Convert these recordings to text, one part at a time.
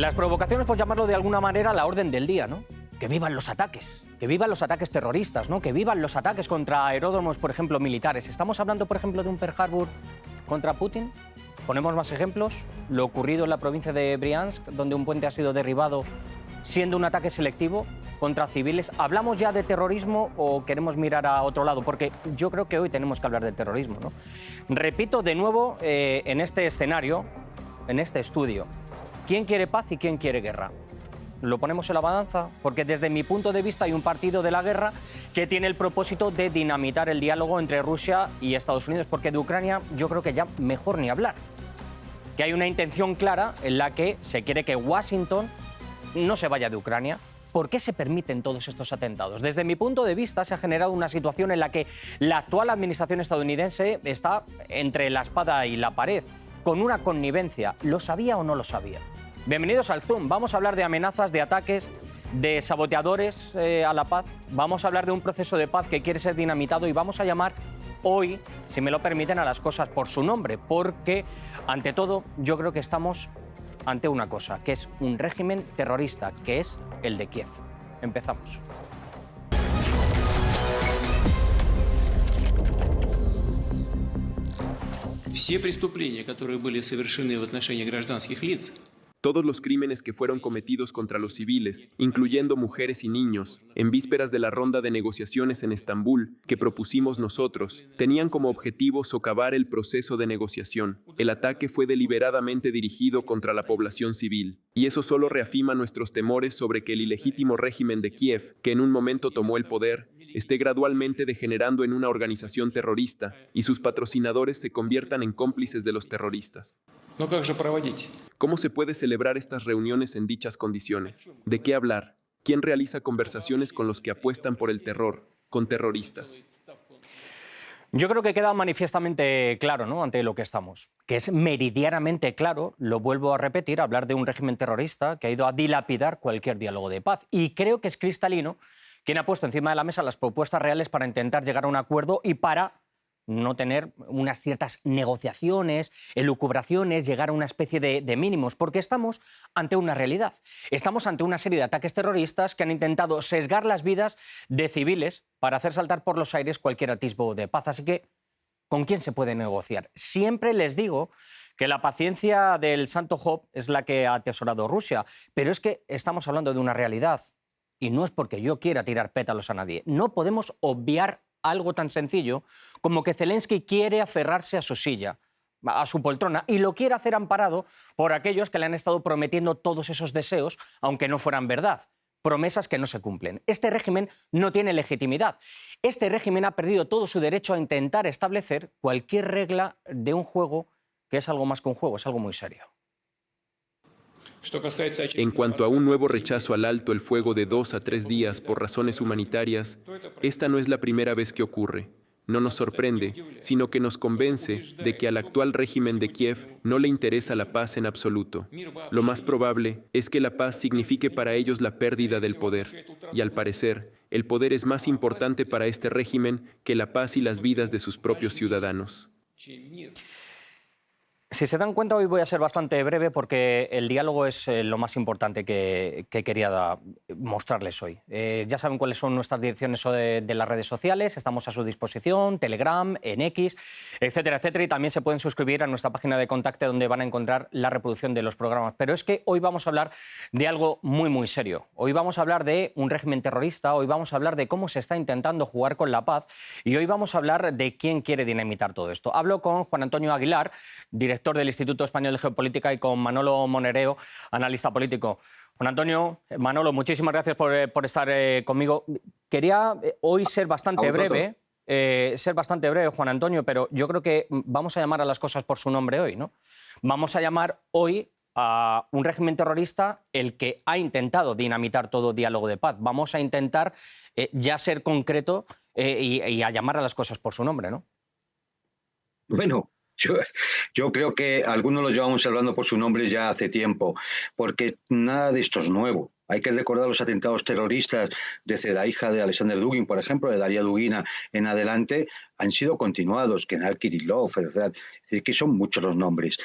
Las provocaciones, por llamarlo de alguna manera, la orden del día, ¿no? Que vivan los ataques terroristas, ¿no? Que vivan los ataques contra aeródromos, por ejemplo, militares. Estamos hablando, por ejemplo, de un Pearl Harbor contra Putin. Ponemos más ejemplos. Lo ocurrido en la provincia de Briansk, donde un puente ha sido derribado siendo un ataque selectivo contra civiles. ¿Hablamos ya de terrorismo o queremos mirar a otro lado? Porque yo creo que hoy tenemos que hablar de terrorismo, ¿no? Repito de nuevo, en este escenario, en este estudio, ¿quién quiere paz y quién quiere guerra? Lo ponemos en la balanza, porque desde mi punto de vista hay un partido de la guerra que tiene el propósito de dinamitar el diálogo entre Rusia y Estados Unidos, porque de Ucrania yo creo que ya mejor ni hablar. Que hay una intención clara en la que se quiere que Washington no se vaya de Ucrania. ¿Por qué se permiten todos estos atentados? Desde mi punto de vista se ha generado una situación en la que la actual administración estadounidense está entre la espada y la pared, con una connivencia. ¿Lo sabía o no lo sabía? Bienvenidos al Zoom. Vamos a hablar de amenazas, de ataques, de saboteadores a la paz. Vamos a hablar de un proceso de paz que quiere ser dinamitado y vamos a llamar hoy, si me lo permiten, a las cosas por su nombre, porque ante todo yo creo que estamos ante una cosa, que es un régimen terrorista, que es el de Kiev. Empezamos. Все преступления, которые были совершены в отношении гражданских лиц, Todos los crímenes que fueron cometidos contra los civiles, incluyendo mujeres y niños, en vísperas de la ronda de negociaciones en Estambul que propusimos nosotros, tenían como objetivo socavar el proceso de negociación. El ataque fue deliberadamente dirigido contra la población civil, y eso solo reafirma nuestros temores sobre que el ilegítimo régimen de Kiev, que en un momento tomó el poder, esté gradualmente degenerando en una organización terrorista y sus patrocinadores se conviertan en cómplices de los terroristas. но как же проводить? ¿Cómo se puede celebrar estas reuniones en dichas condiciones? ¿De qué hablar? ¿Quién realiza conversaciones con los que apuestan por el terror, con terroristas? Yo creo que queda manifiestamente claro, ¿no?, ante lo que estamos, que es meridianamente claro, lo vuelvo a repetir, hablar de un régimen terrorista que ha ido a dilapidar cualquier diálogo de paz. Y creo que es cristalino quien ha puesto encima de la mesa las propuestas reales para intentar llegar a un acuerdo y para no tener unas ciertas negociaciones, elucubraciones, llegar a una especie de mínimos, porque estamos ante una realidad. Estamos ante una serie de ataques terroristas que han intentado sesgar las vidas de civiles para hacer saltar por los aires cualquier atisbo de paz. Así que, ¿con quién se puede negociar? Siempre les digo que la paciencia del Santo Job es la que ha atesorado Rusia, pero es que estamos hablando de una realidad y no es porque yo quiera tirar pétalos a nadie. No podemos obviar algo tan sencillo como que Zelensky quiere aferrarse a su silla, a su poltrona, y lo quiere hacer amparado por aquellos que le han estado prometiendo todos esos deseos, aunque no fueran verdad. Promesas que no se cumplen. Este régimen no tiene legitimidad. Este régimen ha perdido todo su derecho a intentar establecer cualquier regla de un juego que es algo más que un juego, es algo muy serio. En cuanto a un nuevo rechazo al alto el fuego de 2 a 3 días por razones humanitarias, esta no es la primera vez que ocurre. No nos sorprende, sino que nos convence de que al actual régimen de Kiev no le interesa la paz en absoluto. Lo más probable es que la paz signifique para ellos la pérdida del poder. Y al parecer, el poder es más importante para este régimen que la paz y las vidas de sus propios ciudadanos. Si se dan cuenta, hoy voy a ser bastante breve porque el diálogo es lo más importante que quería mostrarles hoy. Ya saben cuáles son nuestras direcciones de las redes sociales, estamos a su disposición, Telegram, en X, etcétera, etcétera, y también se pueden suscribir a nuestra página de contacto donde van a encontrar la reproducción de los programas. Pero es que hoy vamos a hablar de algo muy, muy serio. Hoy vamos a hablar de un régimen terrorista, hoy vamos a hablar de cómo se está intentando jugar con la paz y hoy vamos a hablar de quién quiere dinamitar todo esto. Hablo con Juan Antonio Aguilar, director del Instituto Español de Geopolítica, y con Manolo Monereo, analista político. Juan Antonio, Manolo, muchísimas gracias por estar conmigo. Quería hoy ser bastante breve, Juan Antonio, pero yo creo que vamos a llamar a las cosas por su nombre hoy, ¿no? Vamos a llamar hoy a un régimen terrorista el que ha intentado dinamitar todo diálogo de paz. Vamos a intentar ya ser concreto y a llamar a las cosas por su nombre, ¿no? Bueno, yo creo que algunos lo llevamos hablando por su nombre ya hace tiempo, porque nada de esto es nuevo. Hay que recordar los atentados terroristas desde la hija de Alexander Dugin, por ejemplo, de Daria Dugina en adelante, han sido continuados. Kenal Kirillov, ¿verdad? Es decir, que son muchos los nombres.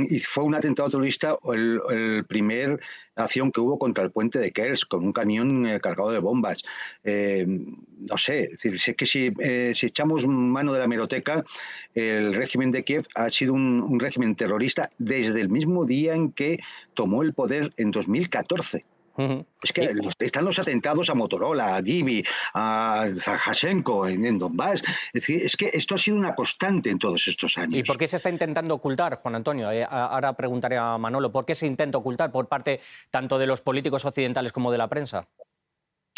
Y fue un atentado terrorista el primer acción que hubo contra el puente de Kerch, con un camión cargado de bombas. No sé, es decir, sé que si echamos mano de la hemeroteca, el régimen de Kiev ha sido un régimen terrorista desde el mismo día en que tomó el poder en 2014. Es que están los atentados a Motorola, a Gimi, a Zahashenko en Donbass. Es decir, es que esto ha sido una constante en todos estos años. ¿Y por qué se está intentando ocultar, Juan Antonio? Ahora preguntaré a Manolo, ¿por qué se intenta ocultar por parte tanto de los políticos occidentales como de la prensa?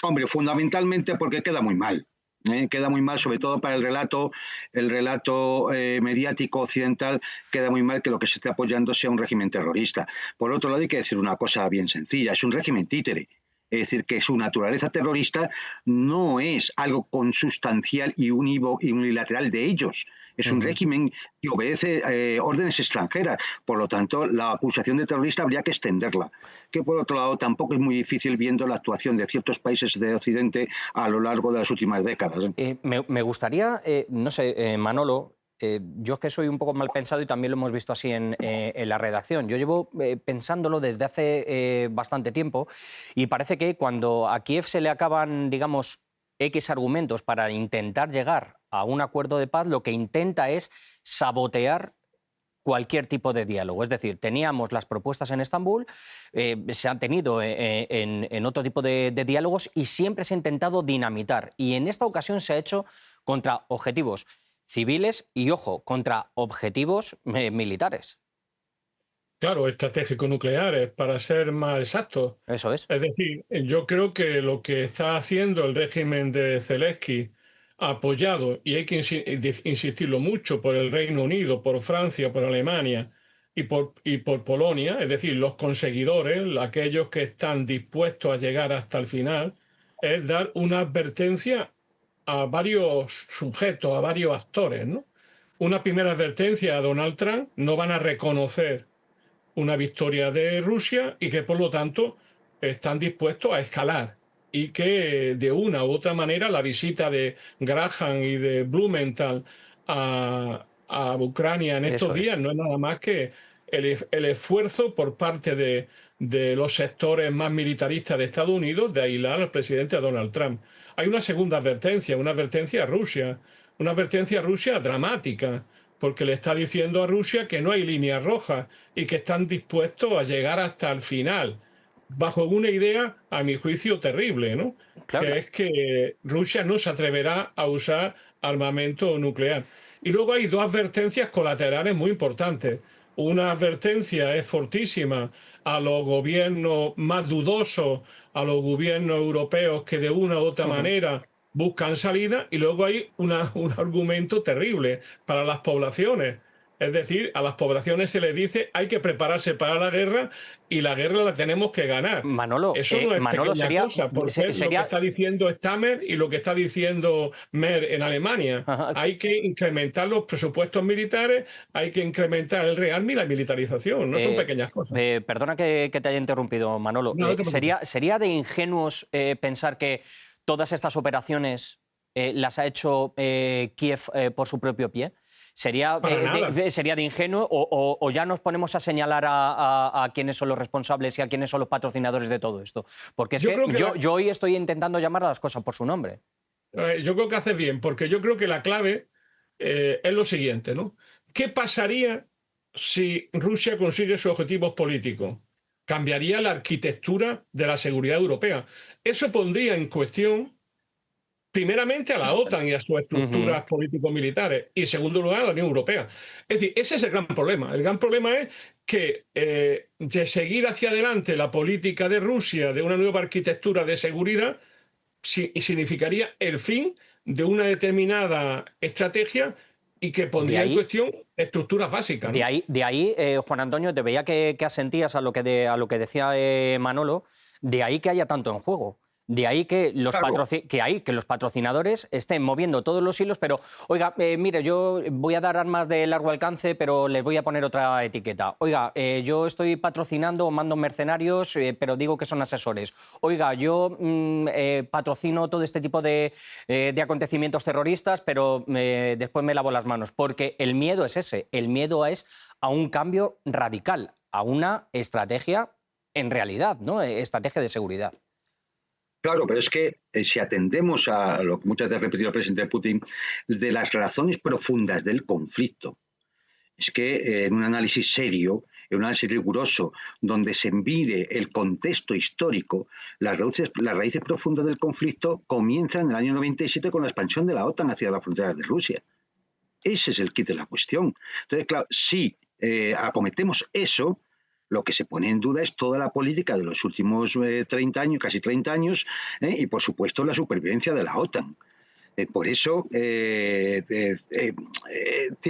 Hombre, fundamentalmente porque queda muy mal. Queda muy mal, sobre todo para el relato mediático occidental, queda muy mal que lo que se esté apoyando sea un régimen terrorista. Por otro lado, hay que decir una cosa bien sencilla, es un régimen títere. Es decir, que su naturaleza terrorista no es algo consustancial y unilateral de ellos. Es un régimen que obedece órdenes extranjeras. Por lo tanto, la acusación de terrorista habría que extenderla. Que por otro lado, tampoco es muy difícil viendo la actuación de ciertos países de Occidente a lo largo de las últimas décadas. Me gustaría, no sé, Manolo, yo es que soy un poco mal pensado y también lo hemos visto así en la redacción. Yo llevo pensándolo desde hace bastante tiempo y parece que cuando a Kiev se le acaban, digamos, X argumentos para intentar llegar a un acuerdo de paz, lo que intenta es sabotear cualquier tipo de diálogo. Es decir, teníamos las propuestas en Estambul, se han tenido en otro tipo de diálogos y siempre se ha intentado dinamitar. Y en esta ocasión se ha hecho contra objetivos civiles y, ojo, contra objetivos militares. Claro, estratégico-nucleares, para ser más exactos. Eso es. Es decir, yo creo que lo que está haciendo el régimen de Zelensky, apoyado, y hay que insistirlo mucho, por el Reino Unido, por Francia, por Alemania y por Polonia, es decir, los conseguidores, aquellos que están dispuestos a llegar hasta el final, es dar una advertencia a varios sujetos, a varios actores, ¿no? Una primera advertencia a Donald Trump: no van a reconocer una victoria de Rusia y que por lo tanto están dispuestos a escalar, y que de una u otra manera la visita de Graham y de Blumenthal a Ucrania en estos días no es nada más que el esfuerzo por parte de los sectores más militaristas de Estados Unidos de aislar al presidente Donald Trump. Hay una segunda advertencia, una advertencia a Rusia, una advertencia a Rusia dramática, porque le está diciendo a Rusia que no hay líneas rojas y que están dispuestos a llegar hasta el final, bajo una idea, a mi juicio, terrible, ¿no? Claro. Que es que Rusia no se atreverá a usar armamento nuclear. Y luego hay dos advertencias colaterales muy importantes. Una advertencia es fortísima a los gobiernos más dudosos, a los gobiernos europeos que de una u otra manera buscan salida, y luego hay un argumento terrible para las poblaciones. Es decir, a las poblaciones se les dice: hay que prepararse para la guerra y la guerra la tenemos que ganar. Manolo, eso no es Manolo, pequeña cosa, porque lo que está diciendo Stammer y lo que está diciendo Merz en Alemania. Hay que incrementar los presupuestos militares, hay que incrementar el rearme y la militarización. No son pequeñas cosas. Perdona que te haya interrumpido, Manolo. No, ¿Sería de ingenuos pensar que todas estas operaciones las ha hecho Kiev por su propio pie? ¿Sería de ingenuo o ya nos ponemos a señalar a quiénes son los responsables y a quiénes son los patrocinadores de todo esto? Porque es yo hoy estoy intentando llamar a las cosas por su nombre. Yo creo que haces bien, porque yo creo que la clave es lo siguiente, ¿no? ¿Qué pasaría si Rusia consigue sus objetivos políticos? Cambiaría la arquitectura de la seguridad europea. Eso pondría en cuestión, primeramente, a la OTAN y a sus estructuras político-militares, y en segundo lugar a la Unión Europea. Es decir, ese es el gran problema. El gran problema es que de seguir hacia adelante la política de Rusia de una nueva arquitectura de seguridad significaría el fin de una determinada estrategia y que pondría en cuestión estructuras básicas, ¿no? De ahí, Juan Antonio, te veía que asentías a lo que decía Manolo, de ahí que haya tanto en juego. De ahí que los patrocinadores estén moviendo todos los hilos, pero, oiga, mire, yo voy a dar armas de largo alcance, pero les voy a poner otra etiqueta. Oiga, yo estoy patrocinando o mando mercenarios, pero digo que son asesores. Oiga, yo patrocino todo este tipo de acontecimientos terroristas, pero después me lavo las manos. Porque el miedo es ese, el miedo es a un cambio radical, a una estrategia en realidad, ¿no? Estrategia de seguridad. Claro, pero es que si atendemos a lo que muchas veces ha repetido el presidente Putin, de las razones profundas del conflicto, es que en un análisis serio, en un análisis riguroso, donde se mide el contexto histórico, las raíces profundas del conflicto comienzan en el año 97 con la expansión de la OTAN hacia las fronteras de Rusia. Ese es el quid de la cuestión. Entonces, claro, si acometemos eso, lo que se pone en duda es toda la política de los últimos 30 años, casi 30 años, y por supuesto la supervivencia de la OTAN. Por eso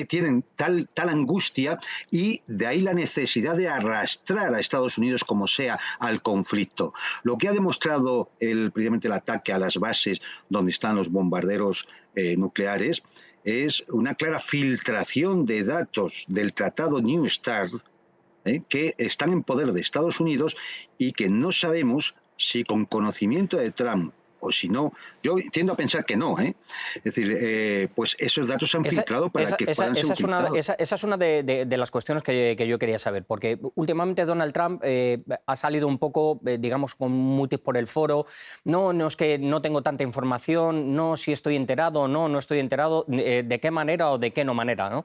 tienen tal angustia y de ahí la necesidad de arrastrar a Estados Unidos como sea al conflicto. Lo que ha demostrado precisamente el ataque a las bases donde están los bombarderos nucleares es una clara filtración de datos del tratado New START, que están en poder de Estados Unidos y que no sabemos si con conocimiento de Trump o si no, yo tiendo a pensar que no, Es decir, pues esos datos se han filtrado para que puedan ser utilizados. Esa es una de las cuestiones que yo quería saber, porque últimamente Donald Trump ha salido un poco, digamos, con mutis por el foro. No es que no tengo tanta información, no si estoy enterado, no estoy enterado, de qué manera o de qué no manera, ¿no?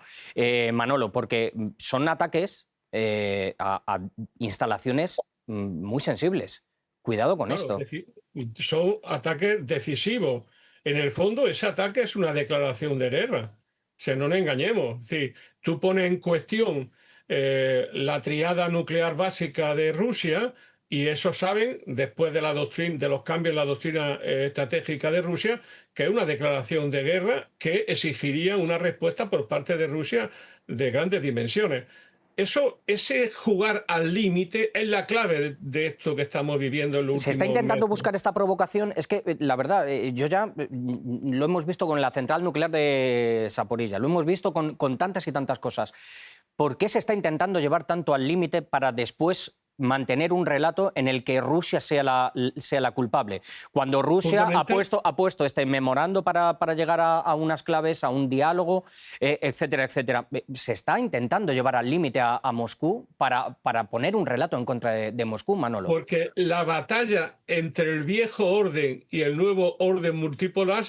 Manolo, porque son ataques a instalaciones muy sensibles. Cuidado con esto. Son ataques decisivos. En el fondo, ese ataque es una declaración de guerra. O sea, no nos engañemos. Es decir, tú pones en cuestión la triada nuclear básica de Rusia y eso saben, después de los cambios en la doctrina estratégica de Rusia, que es una declaración de guerra que exigiría una respuesta por parte de Rusia de grandes dimensiones. Ese jugar al límite es la clave de esto que estamos viviendo en los últimos meses. Se está intentando buscar esta provocación. Es que, la verdad, yo ya lo hemos visto con la central nuclear de Zaporilla, lo hemos visto con tantas y tantas cosas. ¿Por qué se está intentando llevar tanto al límite para después mantener un relato en el que Rusia sea la culpable? Cuando Rusia ha puesto este memorando para llegar a unas claves, a un diálogo, etcétera, etcétera. Se está intentando llevar al límite a Moscú para poner un relato en contra de Moscú, Manolo. Porque la batalla entre el viejo orden y el nuevo orden multipolar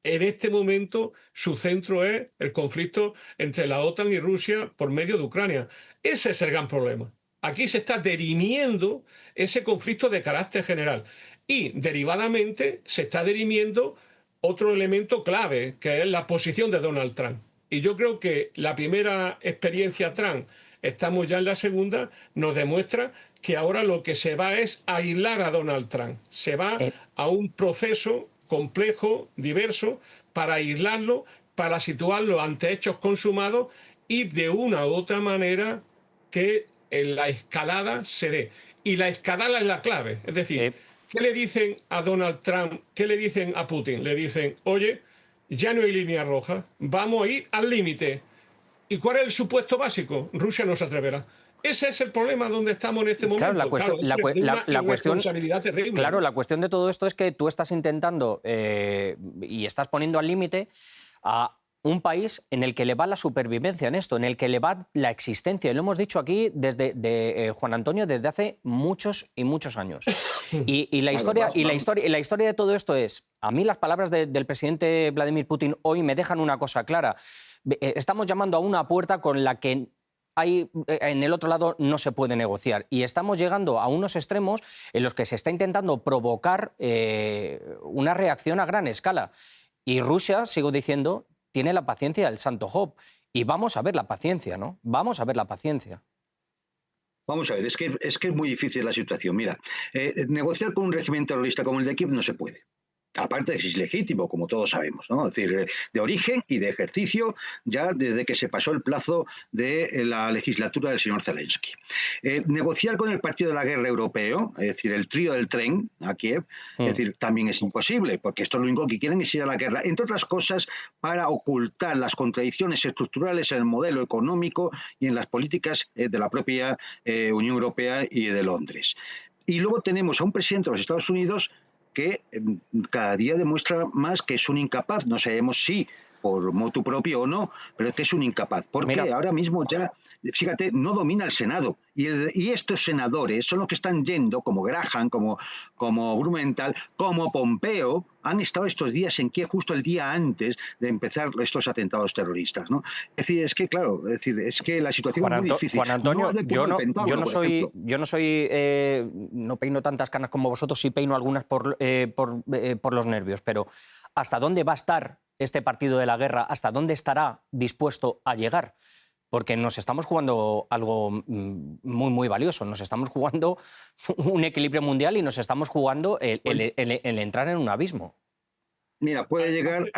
en este momento, su centro es el conflicto entre la OTAN y Rusia por medio de Ucrania. Ese es el gran problema. Aquí se está dirimiendo ese conflicto de carácter general y, derivadamente, se está dirimiendo otro elemento clave, que es la posición de Donald Trump. Y yo creo que la primera experiencia Trump, estamos ya en la segunda, nos demuestra que ahora lo que se va es aislar a Donald Trump. Se va a un proceso complejo, diverso, para aislarlo, para situarlo ante hechos consumados y de una u otra manera que en la escalada se dé. Y la escalada es la clave. Es decir, ¿qué le dicen a Donald Trump? ¿Qué le dicen a Putin? Le dicen, oye, ya no hay línea roja, vamos a ir al límite. ¿Y cuál es el supuesto básico? Rusia no se atreverá. Ese es el problema donde estamos en este momento. La cuestión terrible. Claro, la cuestión de todo esto es que tú estás intentando y estás poniendo al límite a un país en el que le va la supervivencia en esto, en el que le va la existencia. Y lo hemos dicho aquí desde Juan Antonio desde hace muchos y muchos años. Y la historia de todo esto es, a mí las palabras del presidente Vladimir Putin hoy me dejan una cosa clara. Estamos llamando a una puerta con la que en el otro lado no se puede negociar. Y estamos llegando a unos extremos en los que se está intentando provocar una reacción a gran escala. Y Rusia, sigo diciendo, tiene la paciencia del santo Job. Y vamos a ver la paciencia, ¿no? Vamos a ver la paciencia. Vamos a ver, es que es muy difícil la situación. Mira, negociar con un régimen terrorista como el de Kiev no se puede. aparte de que es legítimo, como todos sabemos, ¿no? Es decir, de origen y de ejercicio ya desde que se pasó el plazo de la legislatura del señor Zelensky. Negociar con el Partido de la Guerra Europeo, es decir, el trío del tren a Kiev, es decir, también es imposible, porque esto lo único que quieren es ir a la guerra, entre otras cosas, para ocultar las contradicciones estructurales en el modelo económico y en las políticas de la propia Unión Europea y de Londres. Y luego tenemos a un presidente de los Estados Unidos que cada día demuestra más que es un incapaz. No sabemos si por motu propio o no, pero es que es un incapaz. Porque ahora mismo ya, fíjate, no domina el Senado. Y estos senadores son los que están yendo, como Graham, como Blumenthal, como Pompeo, han estado estos días en Kiev justo el día antes de empezar estos atentados terroristas, ¿no? Es decir, es que, claro, es que la situación es muy difícil. Juan Antonio, no no peino tantas canas como vosotros, sí peino algunas por los nervios, pero ¿hasta dónde va a estar este partido de la guerra? ¿Hasta dónde estará dispuesto a llegar? Porque nos estamos jugando algo muy, muy valioso. Nos estamos jugando un equilibrio mundial y nos estamos jugando el entrar en un abismo. Mira, puede llegar,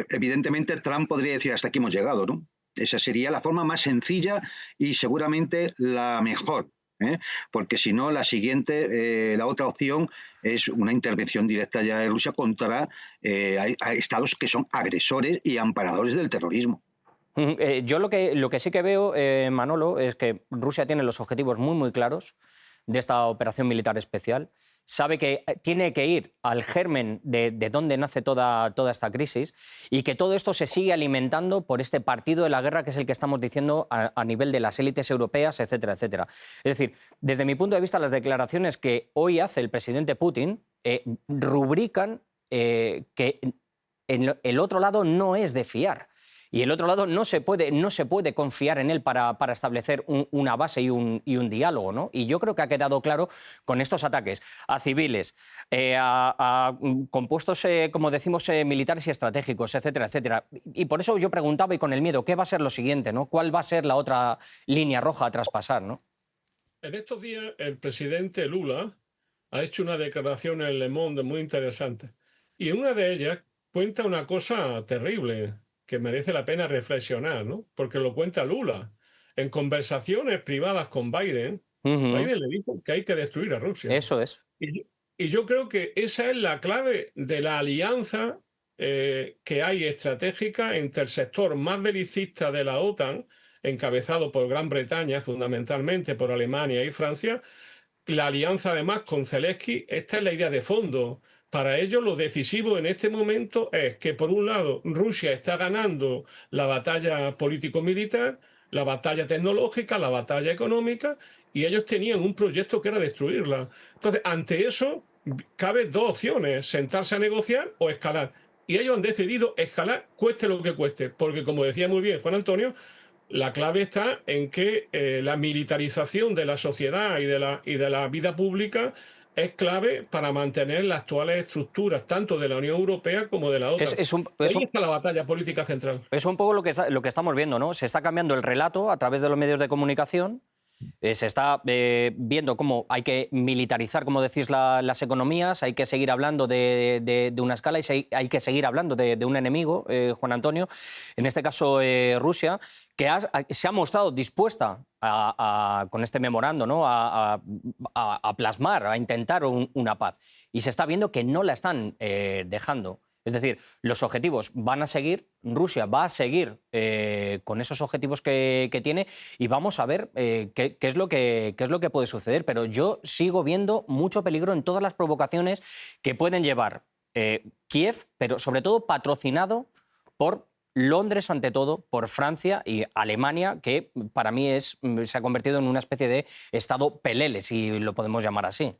evidentemente Trump podría decir hasta aquí hemos llegado, ¿no? Esa sería la forma más sencilla y seguramente la mejor, porque si no, la otra opción es una intervención directa ya de Rusia contra a estados que son agresores y amparadores del terrorismo. Yo lo que sí que veo, Manolo, es que Rusia tiene los objetivos muy, muy claros de esta operación militar especial. Sabe que tiene que ir al germen de dónde nace toda esta crisis y que todo esto se sigue alimentando por este partido de la guerra que es el que estamos diciendo a nivel de las élites europeas, etcétera, etcétera. Es decir, desde mi punto de vista, las declaraciones que hoy hace el presidente Putin rubrican que el otro lado no es de fiar. Y el otro lado no se puede confiar en él para establecer una base y un diálogo, ¿no? Y yo creo que ha quedado claro con estos ataques a civiles, a compuestos, como decimos, militares y estratégicos, etcétera, etcétera. Y por eso yo preguntaba, y con el miedo, ¿qué va a ser lo siguiente, ¿no? ¿Cuál va a ser la otra línea roja a traspasar, ¿no? En estos días el presidente Lula ha hecho una declaración en Le Monde muy interesante. Y en una de ellas cuenta una cosa terrible que merece la pena reflexionar, ¿no? Porque lo cuenta Lula. En conversaciones privadas con Biden, Biden le dijo que hay que destruir a Rusia. Eso es. Y yo creo que esa es la clave de la alianza que hay estratégica entre el sector más belicista de la OTAN, encabezado por Gran Bretaña, fundamentalmente por Alemania y Francia. La alianza además con Zelensky, esta es la idea de fondo. Para ellos lo decisivo en este momento es que, por un lado, Rusia está ganando la batalla político-militar, la batalla tecnológica, la batalla económica, y ellos tenían un proyecto que era destruirla. Entonces, ante eso, cabe dos opciones: sentarse a negociar o escalar. Y ellos han decidido escalar, cueste lo que cueste, porque, como decía muy bien Juan Antonio, la clave está en que la militarización de la sociedad y de la vida pública es clave para mantener las actuales estructuras, tanto de la Unión Europea como de la OTAN. Ahí está la batalla política central. Es un poco lo que estamos viendo, ¿no? Se está cambiando el relato a través de los medios de comunicación. Se está viendo cómo hay que militarizar, como decís, las economías, hay que seguir hablando de una escala y hay que seguir hablando de un enemigo, Juan Antonio, en este caso Rusia, que se ha mostrado dispuesta con este memorando, ¿no? a plasmar, a intentar una paz. Y se está viendo que no la están dejando. Es decir, los objetivos van a seguir, Rusia va a seguir con esos objetivos que tiene y vamos a ver qué es lo que puede suceder. Pero yo sigo viendo mucho peligro en todas las provocaciones que pueden llevar Kiev, pero sobre todo patrocinado por Londres ante todo, por Francia y Alemania, que para mí se ha convertido en una especie de estado pelele, si lo podemos llamar así.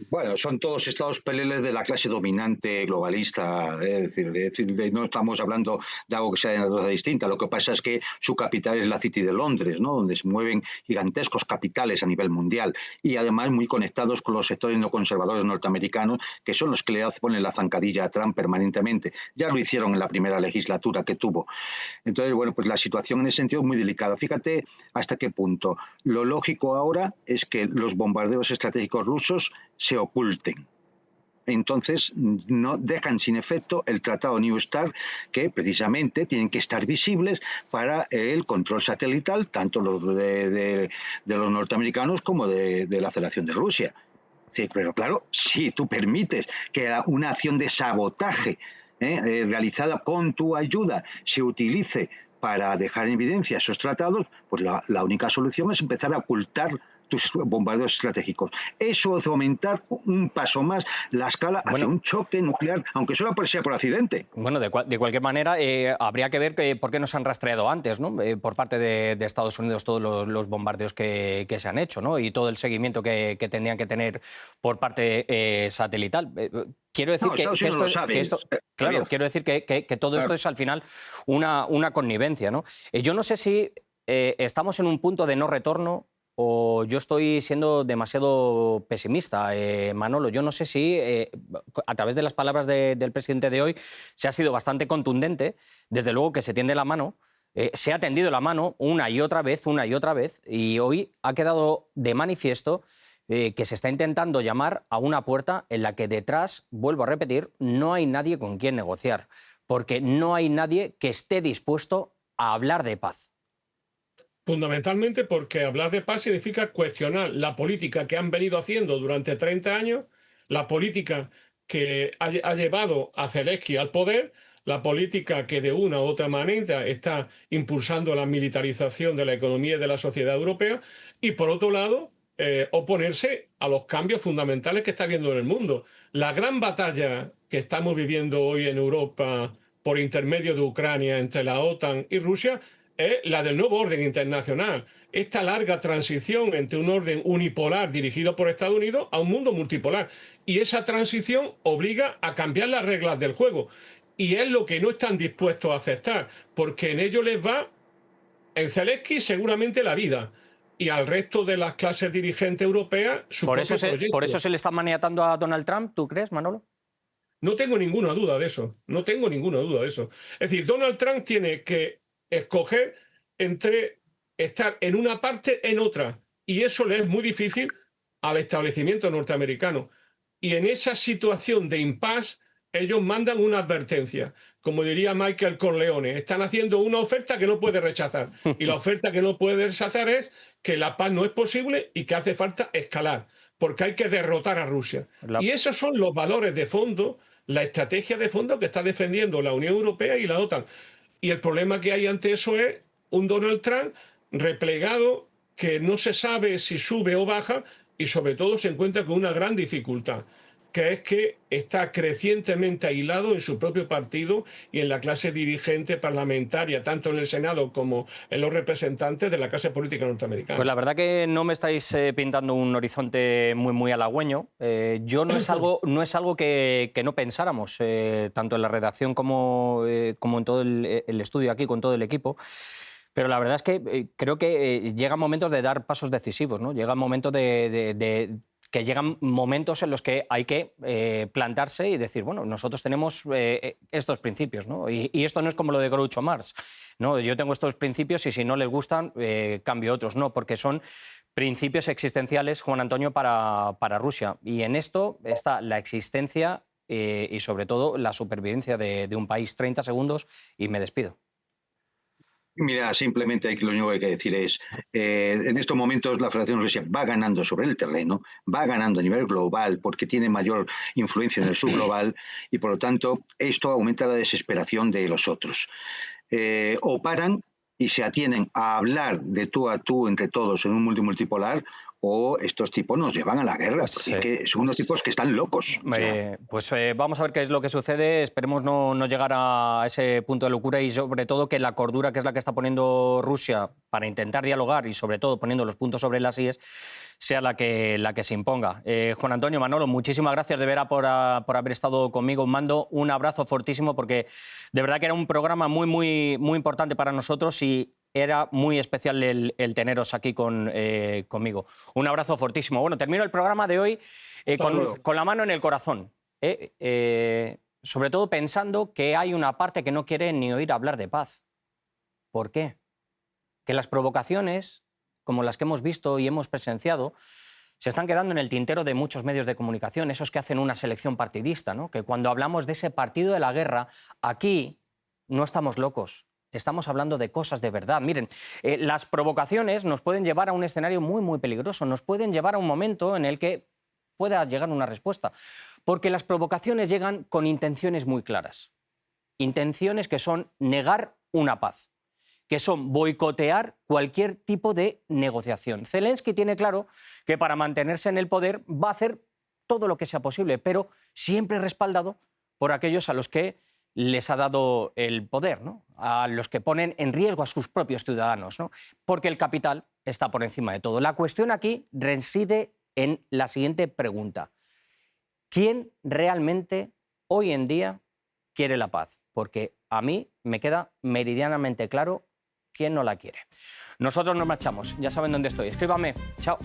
Bueno, son todos estados peleles de la clase dominante globalista, es decir, no estamos hablando de algo que sea de naturaleza distinta. Lo que pasa es que su capital es la City de Londres, ¿no? Donde se mueven gigantescos capitales a nivel mundial y además muy conectados con los sectores no conservadores norteamericanos, que son los que le ponen la zancadilla a Trump permanentemente. Ya lo hicieron en la primera legislatura que tuvo. Entonces, bueno, pues la situación en ese sentido es muy delicada. Fíjate hasta qué punto. Lo lógico ahora es que los bombardeos estratégicos rusos se oculten. entonces no dejan sin efecto el Tratado New START, que precisamente tienen que estar visibles para el control satelital, tanto los de los norteamericanos como de la Federación de Rusia. Sí, pero claro, si tú permites que una acción de sabotaje realizada con tu ayuda se utilice para dejar en evidencia esos tratados, pues la única solución es empezar a ocultar tus bombardeos estratégicos. Eso es aumentar un paso más la escala hacia un choque nuclear, aunque solo sea por accidente. Bueno, de cualquier manera, habría que ver por qué no se han rastreado antes, ¿no? Por parte de Estados Unidos todos los bombardeos que se han hecho, ¿no? Y todo el seguimiento que tendrían que tener por parte satelital. Quiero decir quiero decir que todo esto es al final una connivencia, ¿no? Yo no sé si estamos en un punto de no retorno o yo estoy siendo demasiado pesimista, Manolo. Yo no sé si, a través de las palabras del presidente de hoy, se ha sido bastante contundente, desde luego que se tiende la mano, se ha tendido la mano una y otra vez, y hoy ha quedado de manifiesto que se está intentando llamar a una puerta en la que detrás, vuelvo a repetir, no hay nadie con quien negociar, porque no hay nadie que esté dispuesto a hablar de paz. Fundamentalmente porque hablar de paz significa cuestionar la política que han venido haciendo durante 30 años, la política que ha llevado a Zelensky al poder, la política que de una u otra manera está impulsando la militarización de la economía y de la sociedad europea, y por otro lado, oponerse a los cambios fundamentales que está habiendo en el mundo. La gran batalla que estamos viviendo hoy en Europa por intermedio de Ucrania entre la OTAN y Rusia es la del nuevo orden internacional. Esta larga transición entre un orden unipolar dirigido por Estados Unidos a un mundo multipolar. Y esa transición obliga a cambiar las reglas del juego. Y es lo que no están dispuestos a aceptar, porque en ello les va, en Zelensky, seguramente la vida. Y al resto de las clases dirigentes europeas, su propio proyecto. ¿Por eso se le está maniatando a Donald Trump, tú crees, Manolo? No tengo ninguna duda de eso. No tengo ninguna duda de eso. Es decir, Donald Trump tiene que escoger entre estar en una parte en otra, y eso le es muy difícil al establecimiento norteamericano. Y en esa situación de impasse, ellos mandan una advertencia. Como diría Michael Corleone, están haciendo una oferta que no puede rechazar. Y la oferta que no puede rechazar es que la paz no es posible y que hace falta escalar, porque hay que derrotar a Rusia. Y esos son los valores de fondo, la estrategia de fondo que está defendiendo la Unión Europea y la OTAN. Y el problema que hay ante eso es un Donald Trump replegado que no se sabe si sube o baja, y sobre todo se encuentra con una gran dificultad, que es que está crecientemente aislado en su propio partido y en la clase dirigente parlamentaria, tanto en el Senado como en los representantes de la clase política norteamericana. Pues la verdad que no me estáis pintando un horizonte muy halagüeño. Yo no es algo que no pensáramos, tanto en la redacción como en todo el estudio aquí, con todo el equipo. Pero la verdad es que creo que llegan momentos de dar pasos decisivos, ¿no? Llegan momentos llegan momentos en los que hay que plantarse y decir, bueno, nosotros tenemos estos principios, ¿no? Y esto no es como lo de Groucho Marx, ¿no? Yo tengo estos principios y si no les gustan, cambio otros, no, porque son principios existenciales, Juan Antonio, para Rusia. Y en esto está la existencia y sobre todo la supervivencia de un país. 30 segundos y me despido. Mira, simplemente lo único que hay que decir es, en estos momentos la Federación Rusa va ganando sobre el terreno, va ganando a nivel global porque tiene mayor influencia en el subglobal y por lo tanto esto aumenta la desesperación de los otros. O paran y se atienen a hablar de tú a tú entre todos en un mundo multipolar, o estos tipos nos llevan a la guerra, porque son unos tipos que están locos. Pues vamos a ver qué es lo que sucede. Esperemos no llegar a ese punto de locura y sobre todo que la cordura, que es la que está poniendo Rusia para intentar dialogar y sobre todo poniendo los puntos sobre las íes, sea la que se imponga. Juan Antonio, Manolo, muchísimas gracias de veras por haber estado conmigo. Mando un abrazo fortísimo porque de verdad que era un programa muy importante para nosotros y era muy especial el teneros aquí conmigo. Un abrazo fortísimo. Bueno, termino el programa de hoy con la mano en el corazón. Sobre todo pensando que hay una parte que no quiere ni oír hablar de paz. ¿Por qué? Que las provocaciones, como las que hemos visto y hemos presenciado, se están quedando en el tintero de muchos medios de comunicación, esos que hacen una selección partidista, ¿no? Que cuando hablamos de ese partido de la guerra, aquí no estamos locos, estamos hablando de cosas de verdad. Miren, las provocaciones nos pueden llevar a un escenario muy, muy peligroso, nos pueden llevar a un momento en el que pueda llegar una respuesta, porque las provocaciones llegan con intenciones muy claras, intenciones que son negar una paz, que son boicotear cualquier tipo de negociación. Zelensky tiene claro que para mantenerse en el poder va a hacer todo lo que sea posible, pero siempre respaldado por aquellos a los que les ha dado el poder, ¿no? A los que ponen en riesgo a sus propios ciudadanos, ¿no? Porque el capital está por encima de todo. La cuestión aquí reside en la siguiente pregunta. ¿Quién realmente hoy en día quiere la paz? Porque a mí me queda meridianamente claro quién no la quiere. Nosotros nos marchamos, ya saben dónde estoy. Escríbame. Chao.